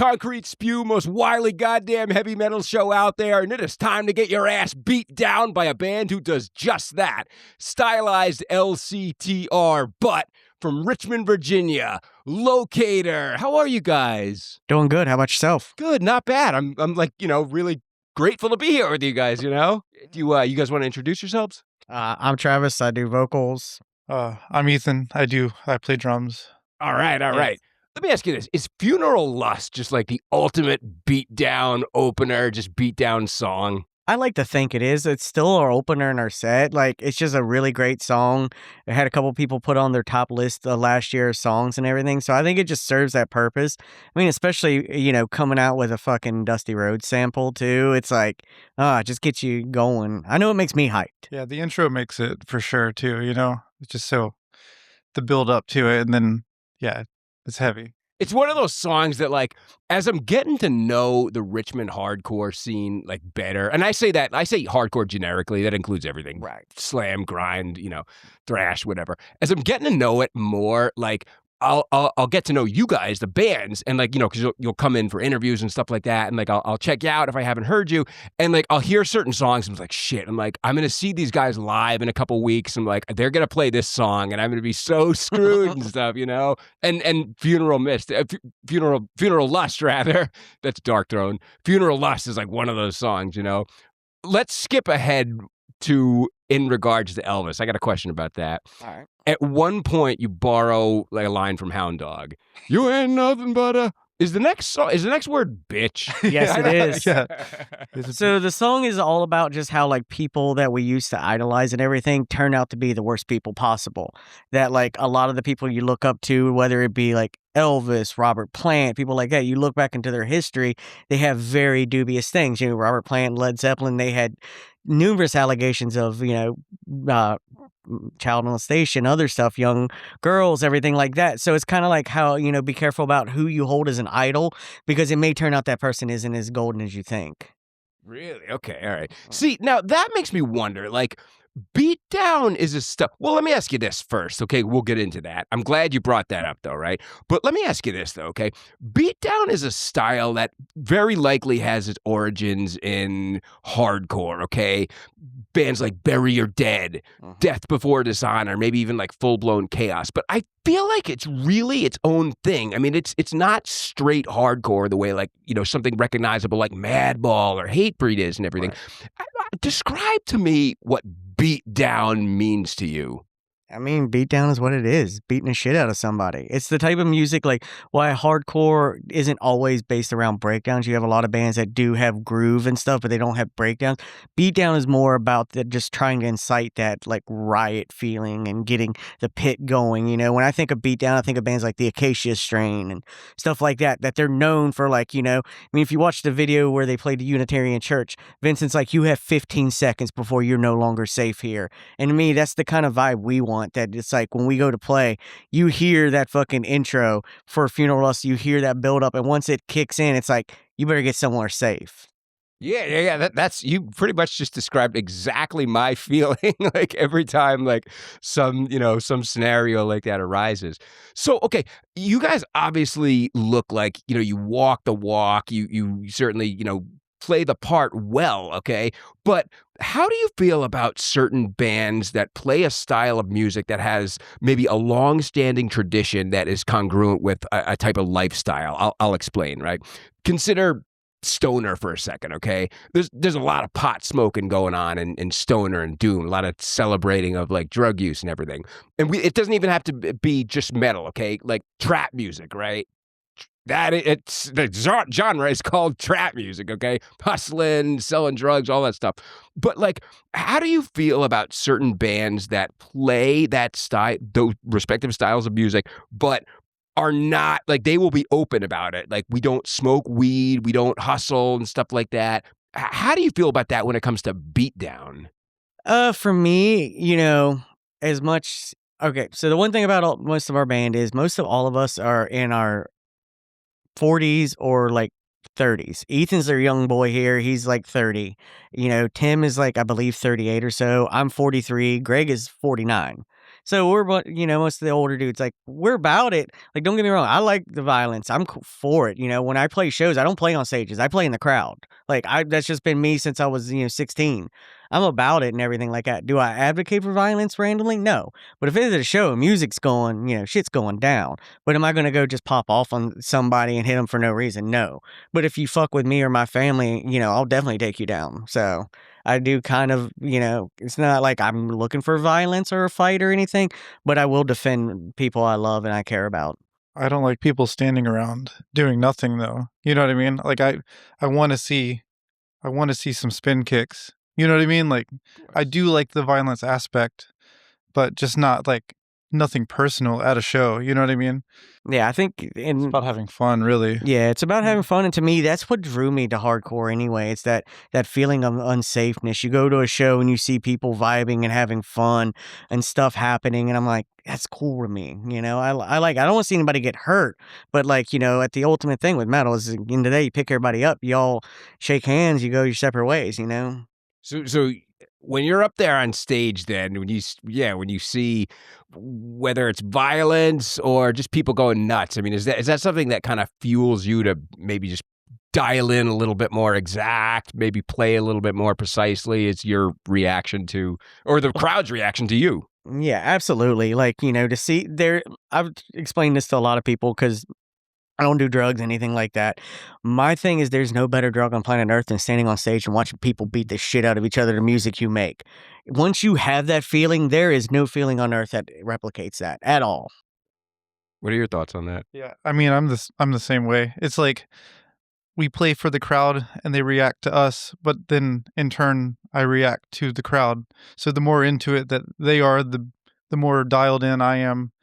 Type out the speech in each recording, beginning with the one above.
concrete spew, most wily goddamn heavy metal show out there, and it is time to get your ass beat down by a band who does just that. Stylized LCTR, but from Richmond, Virginia, Locator. How are you guys? Doing good. How about yourself? Good, not bad. I'm like, really grateful to be here with you guys, Do you guys want to introduce yourselves? I'm Travis. I do vocals. I'm Ethan. I play drums. All right. Let me ask you this. Is Funeral Lust just like the ultimate beatdown opener, just beatdown song? I like to think it is. It's still our opener in our set. Like, it's just a really great song. It had a couple people put on their top list last year's songs and everything. So I think it just serves that purpose. I mean, especially, coming out with a fucking Dusty Rhodes sample too. It's like, it just gets you going. I know it makes me hyped. Yeah, the intro makes it for sure too, It's just so the build up to it, and then it's heavy. It's one of those songs that, like, as I'm getting to know the Richmond hardcore scene, like, better, and I say hardcore generically, that includes everything. Right. Slam, grind, thrash, whatever. As I'm getting to know it more, like, I'll get to know you guys, the bands, and like, because you'll come in for interviews and stuff like that, and like I'll check you out if I haven't heard you, and like I'll hear certain songs, and I'm like, shit, I'm like, I'm gonna see these guys live in a couple weeks, and like they're gonna play this song, and I'm gonna be so screwed and stuff, And Funeral Lust rather, that's Dark Throne. Funeral Lust is like one of those songs, Let's skip ahead to in regards to Elvis. I got a question about that. All right. At one point, you borrow like a line from Hound Dog. You ain't nothing but a. Is the next word bitch? Yes, it is. Yeah. So the song is all about just how like people that we used to idolize and everything turn out to be the worst people possible. That like a lot of the people you look up to, whether it be like Elvis, Robert Plant, people like that, you look back into their history, they have very dubious things. Robert Plant, Led Zeppelin, they had numerous allegations of, child molestation, other stuff, young girls, everything like that. So it's kind of like how, be careful about who you hold as an idol, because it may turn out that person isn't as golden as you think. Really? Okay. All right. See, now that makes me wonder, like, beatdown is a stuff. Well, let me ask you this first, okay? We'll get into that. I'm glad you brought that up, though, right? But let me ask you this, though, okay? Beatdown is a style that very likely has its origins in hardcore, okay? Bands like Bury Your Dead, Death Before Dishonor, maybe even like Full-Blown Chaos. But I feel like it's really its own thing. I mean, it's not straight hardcore the way, like, something recognizable like Madball or Hatebreed is and everything. Right. Describe to me what beatdown means to you. I mean, beatdown is what it is, beating the shit out of somebody. It's the type of music, like, why hardcore isn't always based around breakdowns. You have a lot of bands that do have groove and stuff, but they don't have breakdowns. Beatdown is more about just trying to incite that, like, riot feeling and getting the pit going, When I think of beatdown, I think of bands like the Acacia Strain and stuff like that they're known for, like, I mean, if you watch the video where they played the Unitarian Church, Vincent's like, you have 15 seconds before you're no longer safe here. And to me, that's the kind of vibe we want. That it's like when we go to play, you hear that fucking intro for Funeral Lust, you hear that build up, and once it kicks in, it's like you better get somewhere safe. Yeah. That's you pretty much just described exactly my feeling. Like every time, like some scenario like that arises. So, okay, you guys obviously look like you walk the walk. You certainly play the part well, okay? But how do you feel about certain bands that play a style of music that has maybe a long-standing tradition that is congruent with a type of lifestyle? I'll explain, right? Consider stoner for a second, okay? There's a lot of pot smoking going on in stoner and doom, a lot of celebrating of like drug use and everything. And it doesn't even have to be just metal, okay? Like trap music, right? It's the genre is called trap music, okay? Hustling, selling drugs, all that stuff. But like, how do you feel about certain bands that play that style, those respective styles of music, but are not like, they will be open about it? Like, we don't smoke weed, we don't hustle and stuff like that. How do you feel about that when it comes to beatdown? For me, as much. Okay, so the one thing about most of our band is most of all of us are in our 40s or like 30s. Ethan's our young boy here. He's like 30. Tim is like, I believe 38 or so. I'm 43. Greg is 49. So we're, most of the older dudes, like, we're about it. Like, don't get me wrong, I like the violence. I'm for it. When I play shows, I don't play on stages. I play in the crowd. Like, that's just been me since I was, 16. I'm about it and everything like that. Do I advocate for violence randomly? No. But if it's a show, music's going, shit's going down. But am I going to go just pop off on somebody and hit them for no reason? No. But if you fuck with me or my family, I'll definitely take you down. So I do kind of, it's not like I'm looking for violence or a fight or anything, but I will defend people I love and I care about. I don't like people standing around doing nothing though. You know what I mean? Like I want to see some spin kicks. You know what I mean? Like I do like the violence aspect, but just not like nothing personal at a show. You know what I mean? Yeah, I think It's about having fun, really. Yeah, it's about having fun, and to me, that's what drew me to hardcore anyway. It's that feeling of unsafeness. You go to a show and you see people vibing and having fun and stuff happening, and I'm like, that's cool to me. I don't want to see anybody get hurt, but at the ultimate thing with metal is, in the day, you pick everybody up, y'all shake hands, you go your separate ways. So when you're up there on stage, then when you see whether it's violence or just people going nuts, I mean, is that something that kind of fuels you to maybe just dial in a little bit more exact, maybe play a little bit more precisely? It's your reaction to, or the crowd's reaction to you. Yeah, absolutely. Like, to see there, I've explained this to a lot of people because I don't do drugs, anything like that. My thing is there's no better drug on planet Earth than standing on stage and watching people beat the shit out of each other to music you make. Once you have that feeling, there is no feeling on earth that replicates that at all. What are your thoughts on that? Yeah, I mean, I'm the same way. It's like we play for the crowd and they react to us, but then in turn I react to the crowd. So the more into it that they are, the more dialed in I am.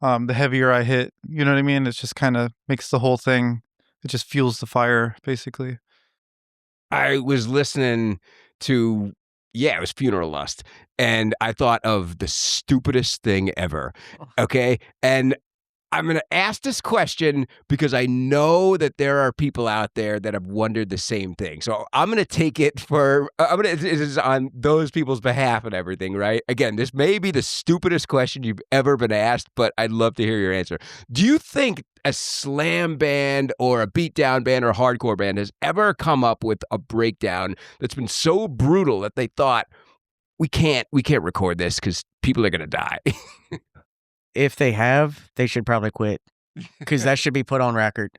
The heavier I hit, you know what I mean? It just kind of makes the whole thing, it just fuels the fire, basically. I was listening to, it was Funeral Lust, and I thought of the stupidest thing ever, okay? And I'm going to ask this question because I know that there are people out there that have wondered the same thing. So I'm going to take it it is on those people's behalf and everything, right? Again, this may be the stupidest question you've ever been asked, but I'd love to hear your answer. Do you think a slam band or a beatdown band or a hardcore band has ever come up with a breakdown that's been so brutal that they thought, we can't record this because people are going to die? If they have, they should probably quit because that should be put on record.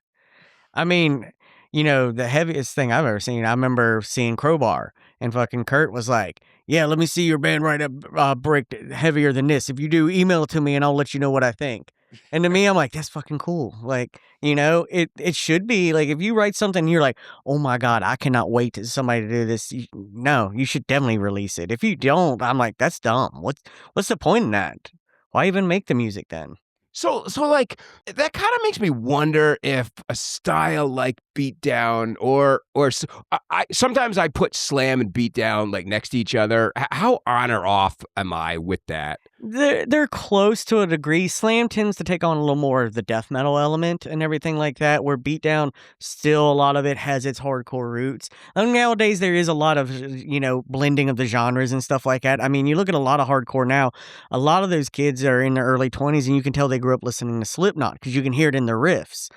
I mean, the heaviest thing I've ever seen, I remember seeing Crowbar, and fucking Kurt was like, yeah, let me see your band write a break heavier than this. If you do, email it to me and I'll let you know what I think. And to me, I'm like, that's fucking cool. Like, it should be like, if you write something, you're like, oh my God, I cannot wait to somebody to do this. No, you should definitely release it. If you don't, I'm like, that's dumb. What's the point in that? Why even make the music then? So like that kind of makes me wonder if a style like beatdown or sometimes I put slam and beatdown like next to each other. How on or off am I with that? They're close to a degree. Slam tends to take on a little more of the death metal element and everything like that, where beatdown still a lot of it has its hardcore roots. And nowadays there is a lot of blending of the genres and stuff like that. I mean, you look at a lot of hardcore now. A lot of those kids are in their early 20s, and you can tell they grew up listening to Slipknot because you can hear it in their riffs.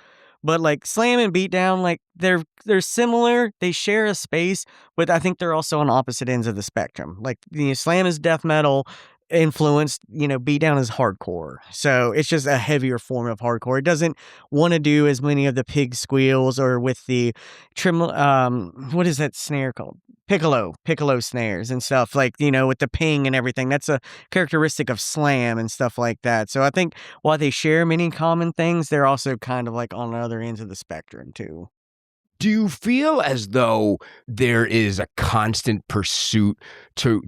But like slam and beatdown, like they're similar. They share a space, but I think they're also on opposite ends of the spectrum. Like slam is death metal influenced, beatdown is hardcore. So it's just a heavier form of hardcore. It doesn't want to do as many of the pig squeals or with the what is that snare called? Piccolo snares and stuff, like, with the ping and everything. That's a characteristic of slam and stuff like that. So I think while they share many common things, they're also kind of like on the other ends of the spectrum too. Do you feel as though there is a constant pursuit to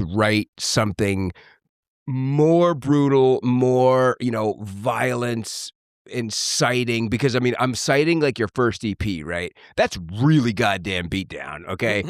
write something more brutal, more, violence inciting? Because I mean, I'm citing like your first EP, right? That's really goddamn beatdown, okay?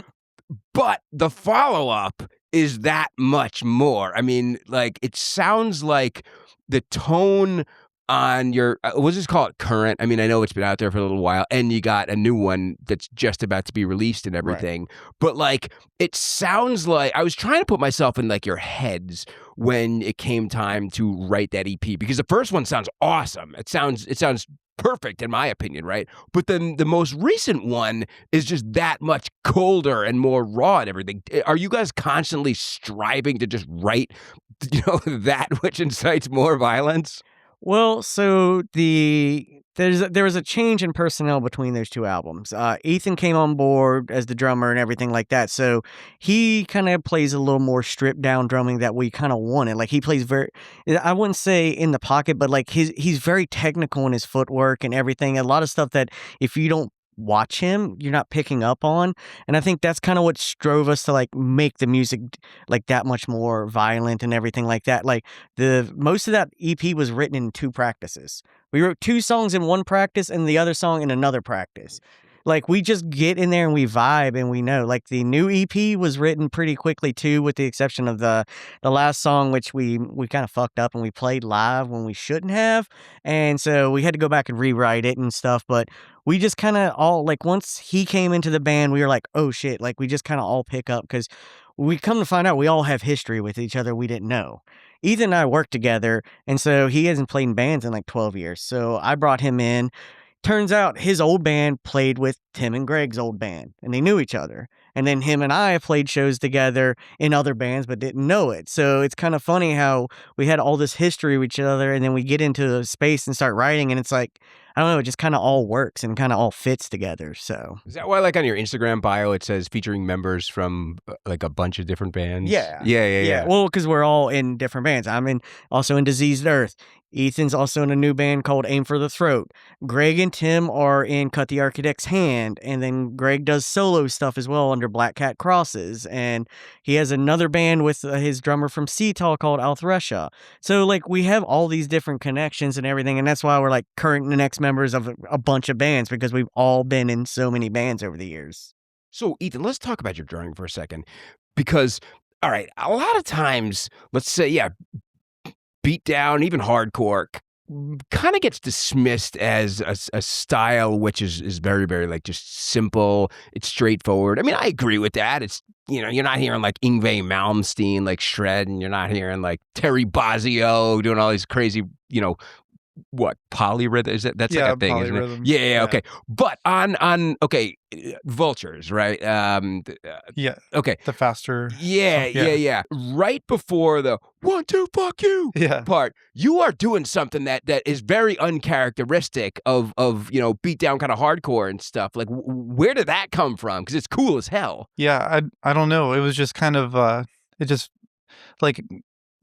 But the follow-up is that much more. I mean, like, it sounds like the tone on your, we'll just call it current. I mean, I know it's been out there for a little while, and you got a new one that's just about to be released and everything. But like, it sounds like I was trying to put myself in like your heads when it came time to write that EP, because the first one sounds awesome. It sounds perfect in my opinion, right? But then the most recent one is just that much colder and more raw and everything. Are you guys constantly striving to just write, that which incites more violence? Well, so there was a change in personnel between those two albums. Ethan came on board as the drummer and everything like that. So he kind of plays a little more stripped down drumming that we kind of wanted. Like he plays very, I wouldn't say in the pocket, but like he's very technical in his footwork and everything. A lot of stuff that if you don't watch him, you're not picking up on. And I think that's kind of what drove us to like make the music like that much more violent and everything like that. Like the most of that EP was written in 2 practices. We wrote 2 songs in one practice and the other song in another practice. Like we just get in there and we vibe and we know. Like the new EP was written pretty quickly too, with the exception of the last song, which we kind of fucked up and we played live when we shouldn't have, and so we had to go back and rewrite it and stuff. But we just kind of all like once he came into the band, we were like, oh shit! Like we just kind of all pick up because we come to find out we all have history with each other we didn't know. Ethan and I work together, and so he hasn't played in bands in like 12 years. So I brought him in. Turns out his old band played with Tim and Greg's old band, and they knew each other. And then him and I played shows together in other bands, but didn't know it. So it's kind of funny how we had all this history with each other, and then we get into space and start writing, and it's like, I don't know, it just kind of all works and kind of all fits together. So Is that why, like on your Instagram bio, it says featuring members from like a bunch of different bands? Yeah. Well, because we're all in different bands. I'm also in Diseased Earth. Ethan's also in a new band called Aim for the Throat. Greg and Tim are in Cut the Architect's Hand, and then Greg does solo stuff as well under Black Cat Crosses, and he has another band with his drummer from Seattle called Althresha. So like we have all these different connections and everything, and that's why we're like current and next members of a bunch of bands, because we've all been in so many bands over the years. So Ethan, let's talk about your drumming for a second, because all right, a lot of times, let's say, beatdown, even hardcore, kind of gets dismissed as a style which is very, very like just simple. It's straightforward. I mean, I agree with that. It's, you're not hearing like Yngwie Malmsteen like shred, and you're not hearing like Terry Bozzio doing all these crazy, what polyrhythm is it? That's like a thing, isn't it? Yeah. Okay. But on Vultures, right? Okay. The faster. Yeah. Right before the 1, 2, fuck you part, you are doing something that is very uncharacteristic of beatdown kind of hardcore and stuff. Like, where did that come from? Because it's cool as hell. Yeah, I don't know. It was just kind of it just like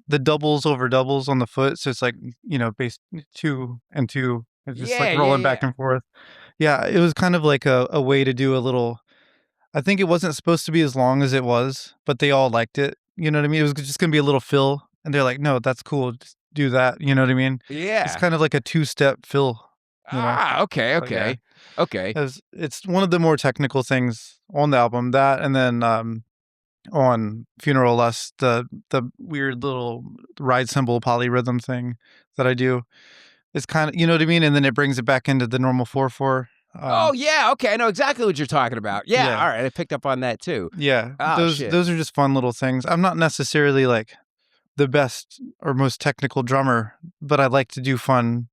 the doubles over doubles on the foot, so it's like base 2 and 2, it's just like rolling back and forth. Yeah, it was kind of like a way to do a little. I think it wasn't supposed to be as long as it was, but they all liked it. You know what I mean? It was just gonna be a little fill, and they're like, "No, that's cool. Just do that." You know what I mean? Yeah. It's kind of like a 2-step fill. Okay. It's one of the more technical things on the album. That, and then on Funeral Lust, the weird little ride cymbal polyrhythm thing that I do. It's kind of, you know what I mean? And then it brings it back into the normal 4/4. Okay. I know exactly what you're talking about. Yeah. All right. I picked up on that too. Yeah. Oh, those are just fun little things. I'm not necessarily like the best or most technical drummer, but I like to do fun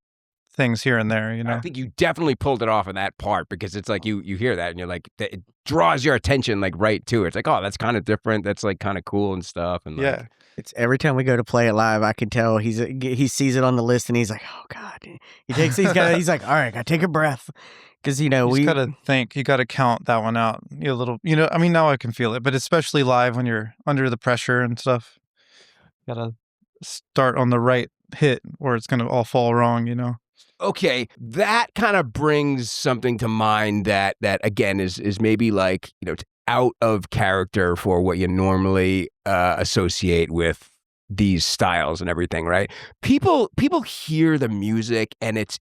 things here and there, I think you definitely pulled it off in that part, because it's like you hear that and you're like, it draws your attention like right to it. It's like, oh, that's kind of different. That's like kind of cool and stuff. And like, it's every time we go to play it live, I can tell he sees it on the list and he's like, oh God. He's like, all right, I gotta take a breath. Because, we gotta think, you gotta count that one out. A little, I mean, now I can feel it, but especially live when you're under the pressure and stuff, you gotta start on the right hit or it's gonna all fall wrong, Okay, that kind of brings something to mind that again is maybe like out of character for what you normally associate with these styles and everything, right? People hear the music and it's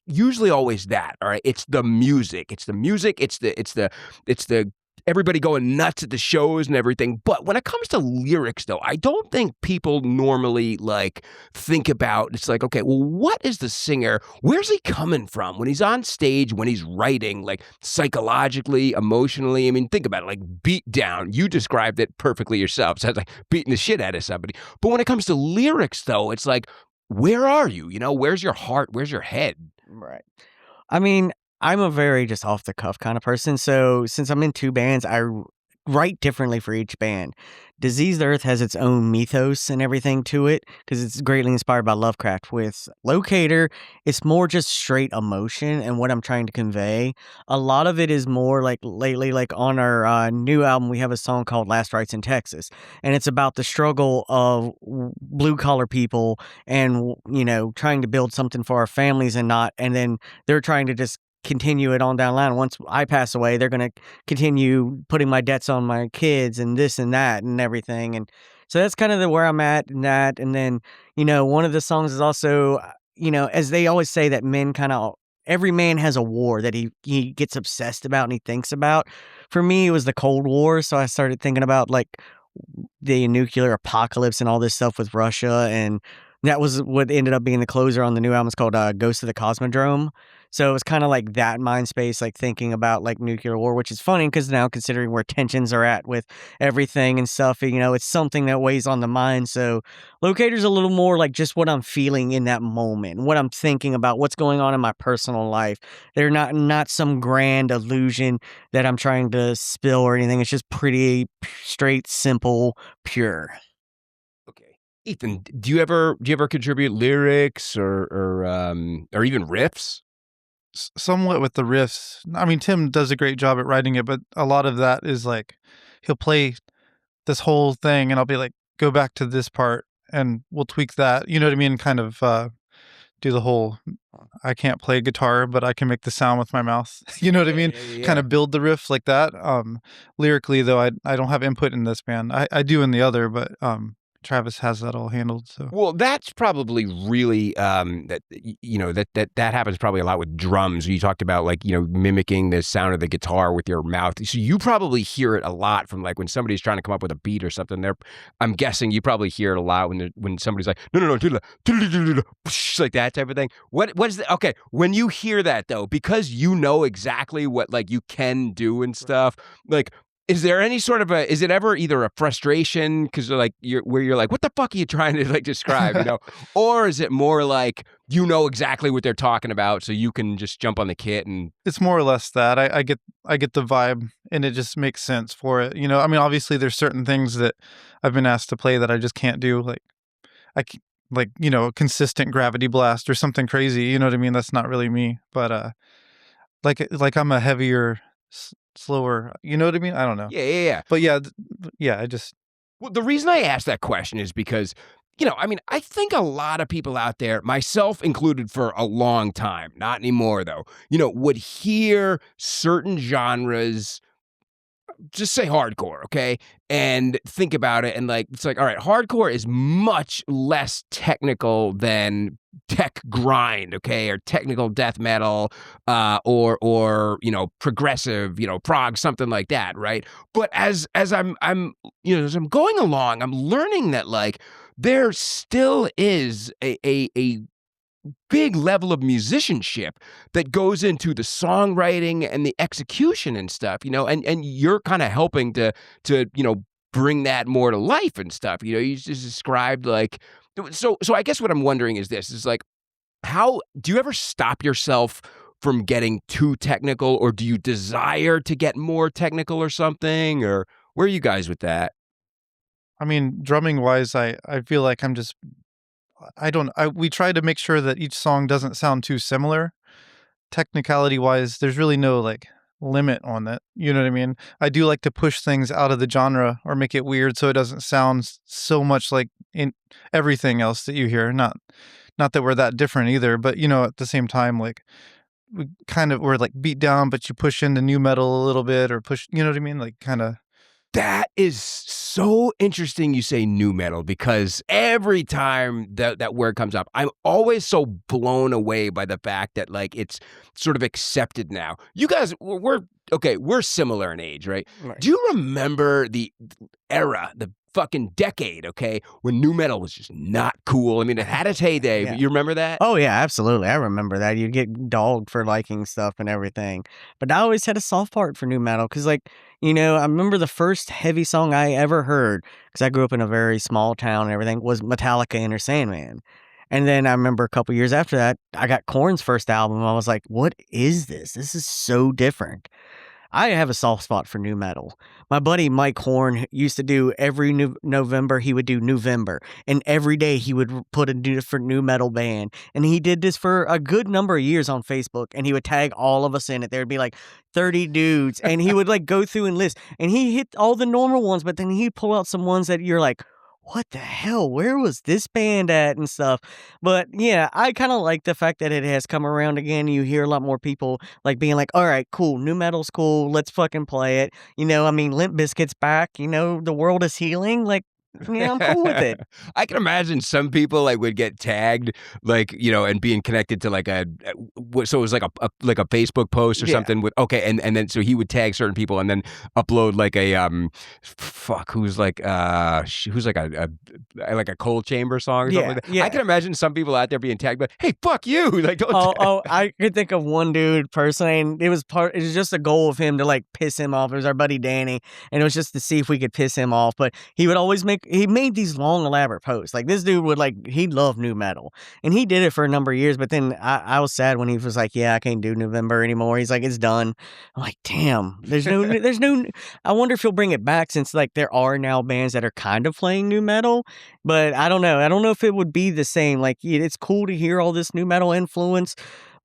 usually always that, all right? It's the music. It's the everybody going nuts at the shows and everything. But when it comes to lyrics, though, I don't think people normally like think about, it's like, okay, well, what is the singer? Where's he coming from when he's on stage, when he's writing, like psychologically, emotionally? I mean, think about it, like BEATDOWN. You described it perfectly yourself. Sounds like beating the shit out of somebody. But when it comes to lyrics, though, it's like, where are you? You know, where's your heart? Where's your head? Right. I mean, I'm a very just off the cuff kind of person. So since I'm in two bands, write differently for each band. Diseased Earth has its own mythos and everything to it because it's greatly inspired by Lovecraft. With Locator, it's more just straight emotion and what I'm trying to convey. A lot of it is more like lately, like on our new album, we have a song called Last Rites in Texas. And it's about the struggle of blue collar people and, you know, trying to build something for our families and not, and then they're trying to just continue it on down the line. Once I pass away, they're going to continue putting my debts on my kids and this and that and everything. And so that's kind of where I'm at in that. And then, you know, one of the songs is also, you know, as they always say that men kind of, every man has a war that he gets obsessed about and he thinks about. For me, it was the Cold War. So I started thinking about like the nuclear apocalypse and all this stuff with Russia. And that was what ended up being the closer on the new album. It's called Ghost of the Cosmodrome. So it was kind of like that mind space, like thinking about like nuclear war, which is funny because now considering where tensions are at with everything and stuff, you know, it's something that weighs on the mind. So Locator's a little more like just what I'm feeling in that moment, what I'm thinking about, what's going on in my personal life. They're not some grand illusion that I'm trying to spill or anything. It's just pretty straight, simple, pure. Okay. Ethan, do you ever contribute lyrics or even riffs? Somewhat with the riffs. I mean, Tim does a great job at writing it, but a lot of that is like he'll play this whole thing and I'll be like, go back to this part and we'll tweak that. You know what I mean? Kind of do the whole I can't play guitar, but I can make the sound with my mouth. You know what I mean? Kind of build the riff like that. Lyrically though, I don't have input in this band. I do in the other, but Travis has that all handled. So well, that's probably really that happens probably a lot with drums. You talked about like, you know, mimicking the sound of the guitar with your mouth. So you probably hear it a lot from like when somebody's trying to come up with a beat or something. I'm guessing you probably hear it a lot when somebody's like no do like that type of thing. What is the okay when you hear that though, because you know exactly what like you can do and stuff like. Is there any sort of is it ever either a frustration because like you're like, what the fuck are you trying to like describe, you know? Or is it more like, you know exactly what they're talking about so you can just jump on the kit and... It's more or less that. I get the vibe and it just makes sense for it. You know, I mean, obviously there's certain things that I've been asked to play that I just can't do. Like, you know, a consistent gravity blast or something crazy. You know what I mean? That's not really me. But like I'm a heavier... slower, you know what I mean? I don't know. Yeah. But yeah, I just... Well, the reason I asked that question is because, you know, I mean, I think a lot of people out there, myself included for a long time, not anymore though, you know, would hear certain genres, just say hardcore, okay? And think about it and like, it's like, all right, hardcore is much less technical than tech grind, okay? Or technical death metal, or, you know, progressive, you know, prog, something like that, right? But as I'm, you know, as I'm going along, I'm learning that like, there still is a big level of musicianship that goes into the songwriting and the execution and stuff, you know, and you're kind of helping to, you know, bring that more to life and stuff. You know, you just described like, so I guess what I'm wondering is this is like, how do you ever stop yourself from getting too technical, or do you desire to get more technical or something, or where are you guys with that? I mean, drumming wise, I feel like I'm just... we try to make sure that each song doesn't sound too similar. Technicality wise, there's really no like limit on that. You know what I mean? I do like to push things out of the genre or make it weird so it doesn't sound so much like in everything else that you hear. Not that we're that different either, but you know, at the same time, like we're like beat down, but you push into new metal a little bit or push, you know what I mean? Like kind of... That is so interesting you say new metal, because every time that word comes up, I'm always so blown away by the fact that like it's sort of accepted now. You guys, we're similar in age, right? Right. Do you remember the era, the fucking decade, okay, when new metal was just not cool? I mean, it had its heyday, Yeah. but you remember that? Oh yeah, absolutely. I remember that. You get dogged for liking stuff and everything. But I always had a soft part for new metal because, like, I remember the first heavy song I ever heard, because I grew up in a very small town and everything, was Metallica Enter Sandman. And then I remember a couple years after that, I got Korn's first album. I was like, what is this? This is so different. I have a soft spot for new metal. My buddy Mike Horn used to do every November, he would do November. And every day he would put a different new metal band. And he did this for a good number of years on Facebook. And he would tag all of us in it. There'd be like 30 dudes. And he would like go through and list. And he hit all the normal ones, but then he'd pull out some ones that you're like, what the hell? Where was this band at and stuff? But yeah, I kind of like the fact that it has come around again. You hear a lot more people like being like, all right, cool, new metal's cool. Let's fucking play it. I mean, Limp Bizkit's back. The world is healing. Like, yeah, I'm cool with it. I can imagine some people like would get tagged, like, and being connected to like so it was like a Facebook post or Yeah. something with, okay, and then so he would tag certain people and then upload like a who's like a Cold Chamber song or something like that. Yeah. I can imagine some people out there being tagged, but hey, fuck you, like don't. I could think of one dude personally, and it was just a goal of him to like piss him off. It was our buddy Danny, and it was just to see if we could piss him off. But he would always he made these long elaborate posts. Like this dude would he loved new metal, and he did it for a number of years. But then I was sad when he was like, yeah, I can't do November anymore. He's like, it's done. I'm like, damn, there's no. I wonder if he'll bring it back, since like there are now bands that are kind of playing new metal. But I don't know. I don't know if it would be the same. Like, it's cool to hear all this new metal influence,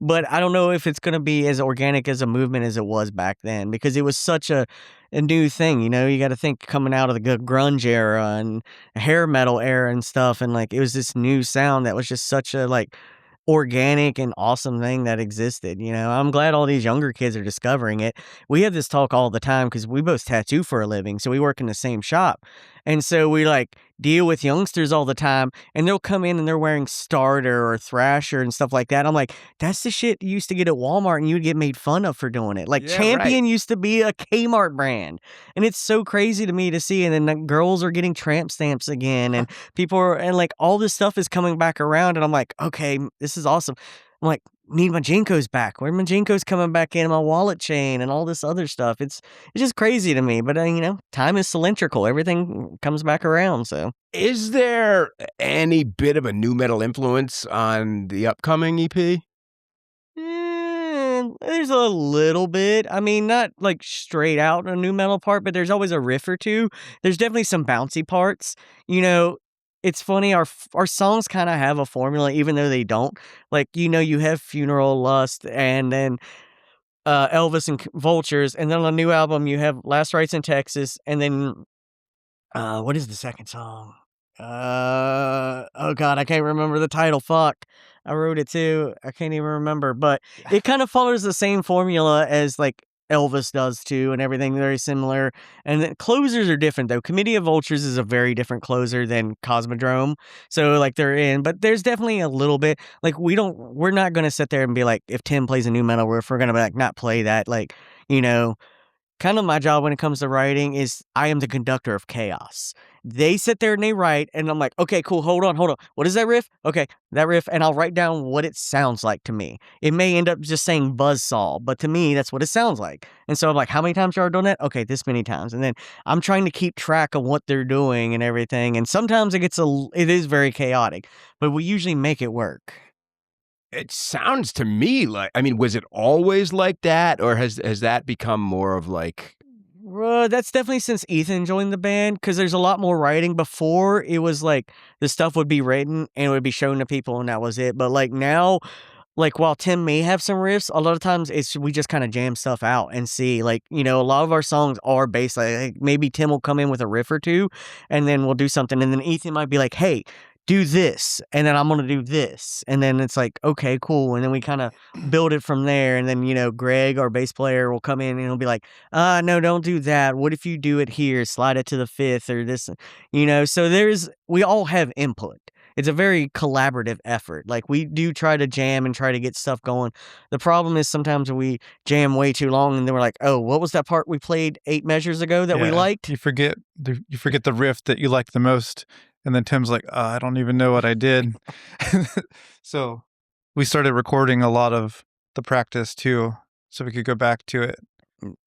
but I don't know if it's going to be as organic as a movement as it was back then, because it was such a new thing. You got to think, coming out of the grunge era and hair metal era and stuff, and like it was this new sound that was just such a like organic and awesome thing that existed. I'm glad all these younger kids are discovering it. We have this talk all the time because we both tattoo for a living, so we work in the same shop, and so we like deal with youngsters all the time, and they'll come in and they're wearing Starter or Thrasher and stuff like that. I'm like, that's the shit you used to get at Walmart and you'd get made fun of for doing it. Like, Yeah, Champion right. used to be a Kmart brand, and it's so crazy to me to see. And then the girls are getting tramp stamps again, and people are, and like all this stuff is coming back around, and I'm like, okay, this is awesome. I'm like, need my Jinkos back. Where my Jinkos coming back in, my wallet chain and all this other stuff. It's just crazy to me. But time is cylindrical. Everything comes back around. So Is there any bit of a new metal influence on the upcoming EP? There's a little bit. I mean, not like straight out a new metal part, but there's always a riff or two. There's definitely some bouncy parts. It's funny, our songs kind of have a formula, even though they don't. Like, you have Funeral, Lust, and then Elvis and Vultures, and then on a new album you have Last Rites in Texas, and then what is the second song? Oh god, I can't remember the title. Fuck. I wrote it too. I can't even remember, but it kind of follows the same formula as like Elvis does too, and everything very similar. And the closers are different though. Committee of Vultures is a very different closer than Cosmodrome. So like they're in, but there's definitely a little bit like we're not gonna sit there and be like, if Tim plays a new metal riff, we're gonna be like not play that. Like, kind of my job when it comes to writing is I am the conductor of chaos. They sit there and they write, and I'm like, okay, cool, hold on. What is that riff? Okay, that riff, and I'll write down what it sounds like to me. It may end up just saying buzzsaw, but to me, that's what it sounds like. And so I'm like, how many times you already done that? Okay, this many times. And then I'm trying to keep track of what they're doing and everything. And sometimes it is very chaotic, but we usually make it work. It sounds to me like, I mean, was it always like that, or has that become more of like? That's definitely since Ethan joined the band, because there's a lot more writing. Before, it was like the stuff would be written and it would be shown to people, and that was it. But like now, like while Tim may have some riffs, a lot of times we just kind of jam stuff out and see. Like, a lot of our songs are based like maybe Tim will come in with a riff or two, and then we'll do something, and then Ethan might be like, "Hey, do this, and then I'm gonna do this, and then it's like, okay, cool, and then we kind of build it from there, and then Greg, our bass player, will come in and he'll be like, no, don't do that. What if you do it here, slide it to the fifth or this, So we all have input. It's a very collaborative effort. Like, we do try to jam and try to get stuff going. The problem is sometimes we jam way too long, and then we're like, oh, what was that part we played 8 measures ago that we liked? You forget the riff that you like the most, and then Tim's like, I don't even know what I did. So we started recording a lot of the practice too, so we could go back to it.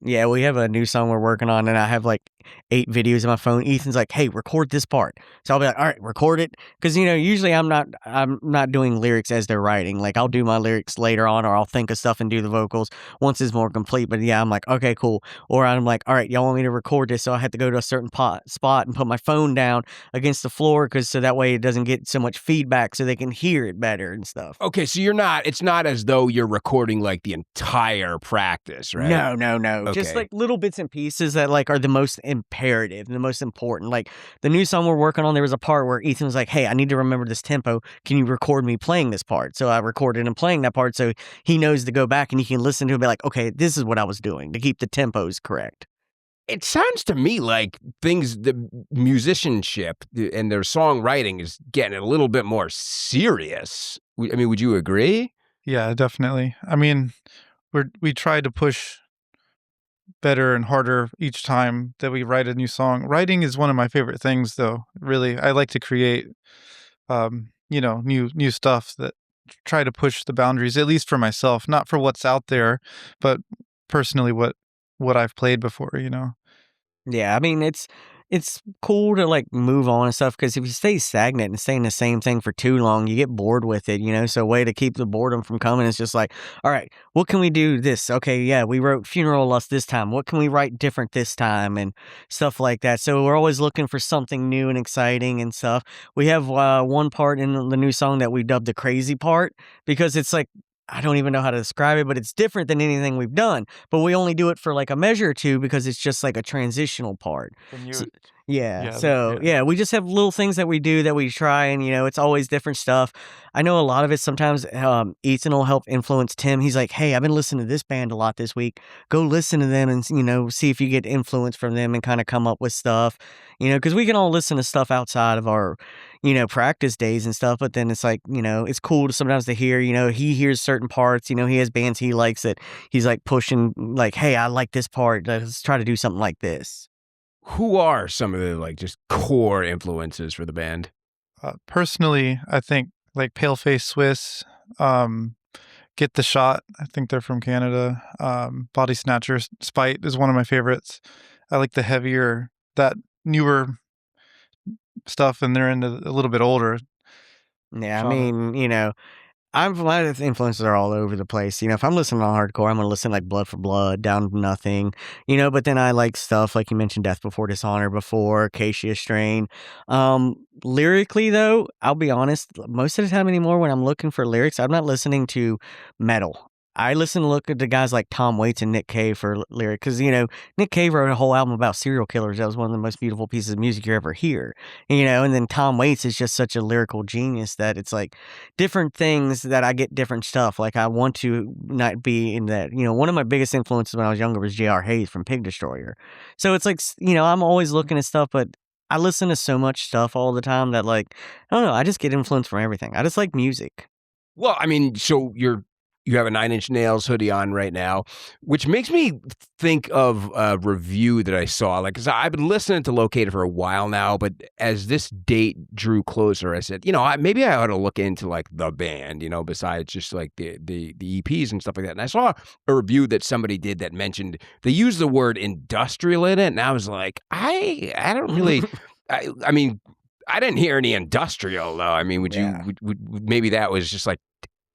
Yeah, we have a new song we're working on, and I have like 8 videos on my phone. Ethan's like, "Hey, record this part." So I'll be like, "All right, record it," because usually I'm not doing lyrics as they're writing. Like, I'll do my lyrics later on, or I'll think of stuff and do the vocals once it's more complete. But yeah, I'm like, okay, cool. Or I'm like, all right, y'all want me to record this? So I have to go to a certain spot and put my phone down against the floor, so that way it doesn't get so much feedback, so they can hear it better and stuff. Okay, so it's not as though you're recording like the entire practice, right? No. Okay. Just like little bits and pieces that like are the most imperative, the most important. Like the new song we're working on, there was a part where Ethan was like, "Hey, I need to remember this tempo. Can you record me playing this part?" So I recorded him playing that part, so he knows to go back and he can listen to it and be like, "Okay, this is what I was doing to keep the tempos correct." It sounds to me like the musicianship and their songwriting is getting a little bit more serious. I mean, would you agree? Yeah, definitely. I mean, we try to push better and harder each time that we write a new song. Writing is one of my favorite things, though. Really, I like to create, new stuff that try to push the boundaries, at least for myself, not for what's out there, but personally what I've played before. Yeah, I mean, it's cool to like move on and stuff, because if you stay stagnant and saying the same thing for too long, you get bored with it, So a way to keep the boredom from coming is just like, all right, what can we do this? Okay, yeah, we wrote Funeral Lust this time. What can we write different this time and stuff like that? So we're always looking for something new and exciting and stuff. We have one part in the new song that we dubbed the crazy part, because it's like, I don't even know how to describe it, but it's different than anything we've done. But we only do it for like a measure or two because it's just like a transitional part. We just have little things that we do that we try, and it's always different stuff. I know a lot of it sometimes Ethan will help influence Tim. He's like, "Hey, I've been listening to this band a lot this week. Go listen to them and see if you get influence from them and kind of come up with stuff." Because we can all listen to stuff outside of our practice days and stuff, but then it's like, it's cool sometimes to hear, he hears certain parts, he has bands he likes that he's like pushing, like, "Hey, I like this part. Let's try to do something like this." Who are some of the like just core influences for the band? Personally, I think like Paleface Swiss, Get the Shot. I think they're from Canada. Body Snatchers, Spite is one of my favorites. I like the heavier, that newer stuff, and they're into a little bit older. Yeah, I mean, my influences are all over the place. If I'm listening to hardcore, I'm gonna listen like Blood for Blood, Down to Nothing. But then I like stuff like you mentioned, Death Before Dishonor before, Acacia Strain. Lyrically though, I'll be honest, most of the time anymore when I'm looking for lyrics, I'm not listening to metal. I look at the guys like Tom Waits and Nick Cave for lyrics, because Nick Cave wrote a whole album about serial killers. That was one of the most beautiful pieces of music you ever hear. And then Tom Waits is just such a lyrical genius that it's like different things that I get different stuff. Like, I want to not be in that. One of my biggest influences when I was younger was J.R. Hayes from Pig Destroyer. So it's like, I'm always looking at stuff, but I listen to so much stuff all the time that, like, I don't know, I just get influenced from everything. I just like music. Well, I mean, so you have a 9 Inch Nails hoodie on right now, which makes me think of a review that I saw. Like, 'cause I've been listening to Locator for a while now, but as this date drew closer, I said, maybe I ought to look into like the band, besides just like the EPs and stuff like that. And I saw a review that somebody did that mentioned they used the word industrial in it, and I was like, I don't really. I mean, I didn't hear any industrial though. I mean, would you maybe that was just like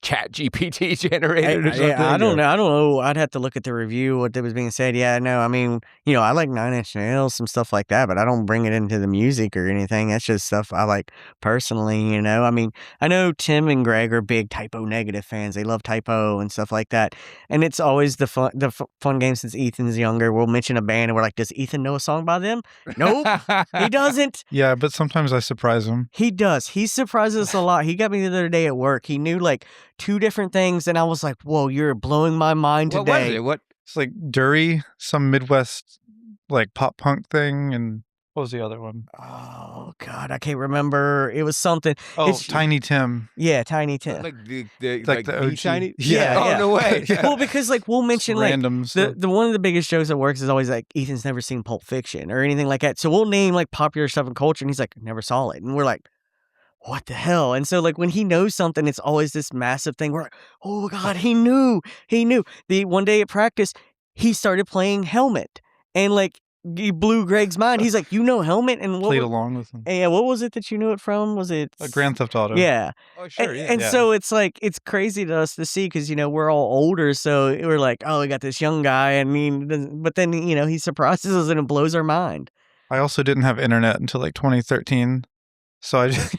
Chat GPT generated or something? I don't know. I don't know. I'd have to look at the review, what that was being said. Yeah, no, I mean, I like Nine Inch Nails, some stuff like that, but I don't bring it into the music or anything. That's just stuff I like personally, I mean, I know Tim and Greg are big Typo Negative fans. They love Typo and stuff like that. And it's always the fun game since Ethan's younger. We'll mention a band and we're like, does Ethan know a song by them? Nope, he doesn't. Yeah, but sometimes I surprise him. He does. He surprises us a lot. He got me the other day at work. He knew like 2 different things, and I was like, "Whoa, you're blowing my mind What was today." it? What? It's like Dury, some Midwest like pop punk thing, and what was the other one? Oh God, I can't remember. It was something. Oh, It's Tiny Tim. yeah, Tiny Tim. Like the Like the OG. Tiny? Yeah, Oh, yeah. no way. Well, because like we'll mention like Random stuff. the one of the biggest jokes that works is always like Ethan's never seen Pulp Fiction or anything like that. So we'll name like popular stuff in culture, and he's like, never saw it, and we're like, what the hell? And so like when he knows something, it's always this massive thing. We're like, oh God, he knew. The one day at practice, he started playing Helmet, and like he blew Greg's mind. He's like, Helmet, and Played along with him. yeah, what was it that you knew it from? Was it Grand Theft Auto. Yeah. Oh, sure, yeah. And Yeah. so it's like it's crazy to us to see because we're all older, so we're like, oh, we got this young guy. I mean, but then he surprises us and it blows our mind. I also didn't have internet until like 2013, so I just